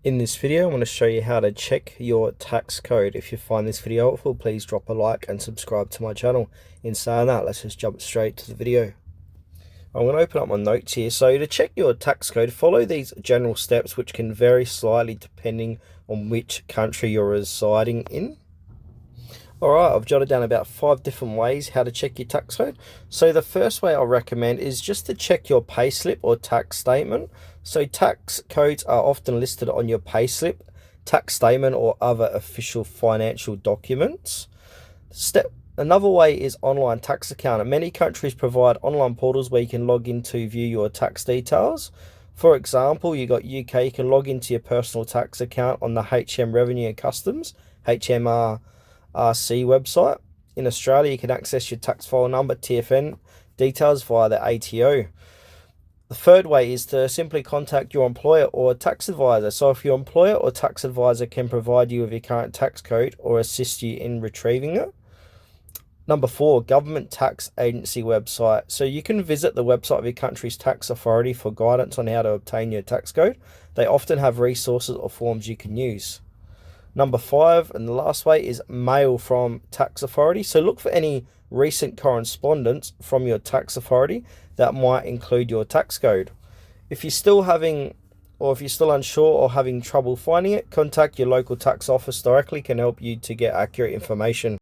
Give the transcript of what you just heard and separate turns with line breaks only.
In this video, I'm going to show you how to check your tax code. If you find this video helpful, please drop a like and subscribe to my channel. In saying that, let's just jump straight to the video. I'm going to open up my notes here. So to check your tax code, follow these general steps, which can vary slightly depending on which country you're residing in. Alright, I've jotted down about 5 different ways how to check your tax code. So the first way I recommend is just to check your payslip or tax statement. So tax codes are often listed on your payslip, tax statement, or other official financial documents. Another way is online tax account. Many countries provide online portals where you can log in to view your tax details. For example, you got UK, you can log into your personal tax account on the HM Revenue and Customs, HMRC website. In Australia, you can access your tax file number, TFN details via the ATO. The third way is to simply contact your employer or tax advisor. So if your employer or tax advisor can provide you with your current tax code or assist you in retrieving it. Number 4, government tax agency website. So you can visit the website of your country's tax authority for guidance on how to obtain your tax code. They often have resources or forms you can use. Number 5, and the last way, is mail from tax authority. So look for any recent correspondence from your tax authority that might include your tax code. If you're still unsure or having trouble finding it, contact your local tax office directly, can help you to get accurate information.